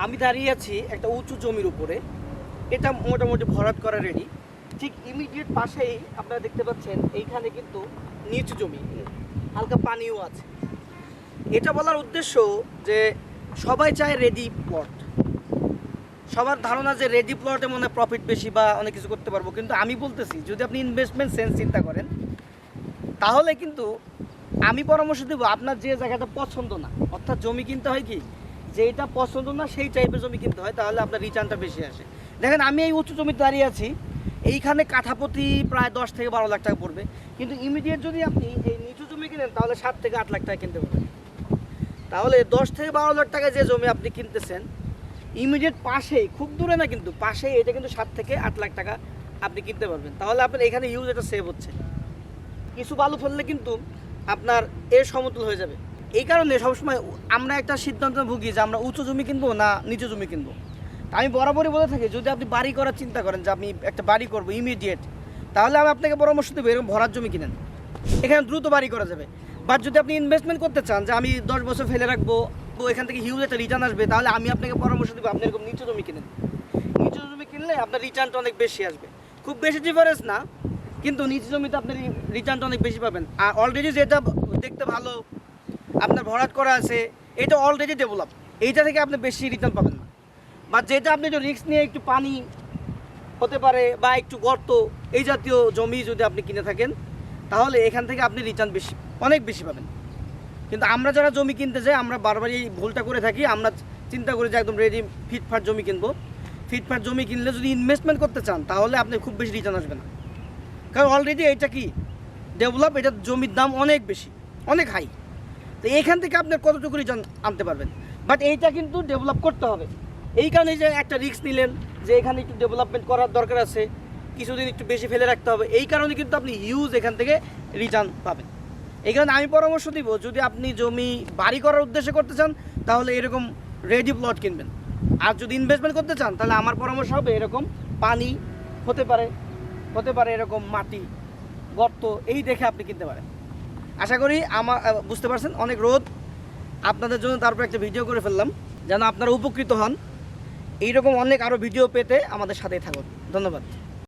আমি দাঁড়িয়ে আছি একটা উঁচু জমির উপরে, এটা মোটামুটি ভরাট করা রেডি। ঠিক ইমিডিয়েট পাশেই আপনারা দেখতে পাচ্ছেন এইখানে কিন্তু নিচু জমি, হালকা পানিও আছে। এটা বলার উদ্দেশ্য যে সবাই চায় রেডি প্লট, সবার ধারণা যে রেডি প্লটে মনে প্রফিট বেশি বা অনেক কিছু করতে পারবো, কিন্তু আমি বলতেছি যদি আপনি ইনভেস্টমেন্ট সেন্স চিন্তা করেন তাহলে কিন্তু আমি পরামর্শ দেবো আপনার যে জায়গাটা পছন্দ না, অর্থাৎ জমি কিনতে হয় কি যেটা পছন্দ না সেই টাইপের জমি কিনতে হয়, তাহলে আপনার রিটার্নটা বেশি আসে। দেখেন আমি এই উঁচু জমিতে দাঁড়িয়ে আছি, এইখানে কাঠাপ্রতি প্রায় 10 থেকে 12 লাখ টাকা পড়বে, কিন্তু ইমিডিয়েট যদি আপনি এই নিচু জমি কিনেন তাহলে 7 থেকে 8 লাখ টাকা কিনতে পারবেন। তাহলে 10 থেকে 12 লাখ টাকা যে জমি আপনি কিনতেছেন ইমিডিয়েট পাশেই, খুব দূরে না কিন্তু পাশেই, এটা কিন্তু 7 থেকে 8 লাখ টাকা আপনি কিনতে পারবেন। তাহলে আপনার এখানে ইউজ এটা সেভ হচ্ছে, কিছু বালু ফেললে কিন্তু আপনার এর সমতুল হয়ে যাবে। এই কারণে সবসময় আমরা একটা সিদ্ধান্ত ভুগি যে আমরা উঁচু জমি কিনবো না নিচু জমি কিনবো। আমি বরাবরই বলে থাকি যদি আপনি বাড়ি করার চিন্তা করেন যে আমি একটা বাড়ি করবো ইমিডিয়েট, তাহলে আমি আপনাকে পরামর্শ দেবো এরকম ভরার জমি কিনেন, এখানে দ্রুত বাড়ি করা যাবে। বাট যদি আপনি ইনভেস্টমেন্ট করতে চান যে আমি 10 বছর ফেলে রাখবো তো এখান থেকে হিউজ একটা রিটার্ন আসবে, তাহলে আমি আপনাকে পরামর্শ দেবো আপনি এরকম নিচু জমি কিনেন। নিচু জমি কিনলে আপনার রিটার্নটা অনেক বেশি আসবে, খুব বেশি ডিফারেন্স না, কিন্তু নিচু জমিতে আপনি রিটার্নটা অনেক বেশি পাবেন। আর অলরেডি যেটা দেখতে ভালো আপনার ভরাট করা আছে এটা অলরেডি ডেভেলপ, এইটা থেকে আপনি বেশি রিটার্ন পাবেন না। বা যেটা আপনি একটু রিস্ক নিয়ে একটু পানি হতে পারে বা একটু গর্ত এই জাতীয় জমি যদি আপনি কিনে থাকেন তাহলে এখান থেকে আপনি রিটার্ন বেশি, অনেক বেশি পাবেন। কিন্তু আমরা যারা জমি কিনতে যাই আমরা বারবারই এই ভুলটা করে থাকি, আমরা চিন্তা করি যে একদম রেডি ফিটফাট জমি কিনবো। ফিটফাট জমি কিনলে যদি ইনভেস্টমেন্ট করতে চান তাহলে আপনি খুব বেশি রিটার্ন আসবে না, কারণ অলরেডি এটা কি ডেভেলপ, এটা জমির দাম অনেক বেশি, অনেক হাই। তো এইখান থেকে আপনার কতটুকু রিটার্ন আনতে পারবেন, বাট এইটা কিন্তু ডেভেলপ করতে হবে। এই কারণে যে একটা রিস্ক নিলেন যে এখানে একটু ডেভেলপমেন্ট করার দরকার আছে, কিছুদিন একটু বেশি ফেলে রাখতে হবে, এই কারণে কিন্তু আপনি হিউজ এখান থেকে রিটার্ন পাবেন। এই কারণে আমি পরামর্শ দিব যদি আপনি জমি বাড়ি করার উদ্দেশ্যে করতে চান তাহলে এরকম রেডি প্লট কিনবেন, আর যদি ইনভেস্টমেন্ট করতে চান তাহলে আমার পরামর্শ হবে এরকম পানি হতে পারে এরকম মাটি গর্ত এই দেখে আপনি কিনতে পারেন। আশা করি আমার বুঝতে পারছেন, অনেক রোদ আপনাদের জন্য তারপর একটা ভিডিও করে ফেললাম যেন আপনারা উপকৃত হন। এইরকম অনেক আরও ভিডিও পেতে আমাদের সাথেই থাকুন। ধন্যবাদ।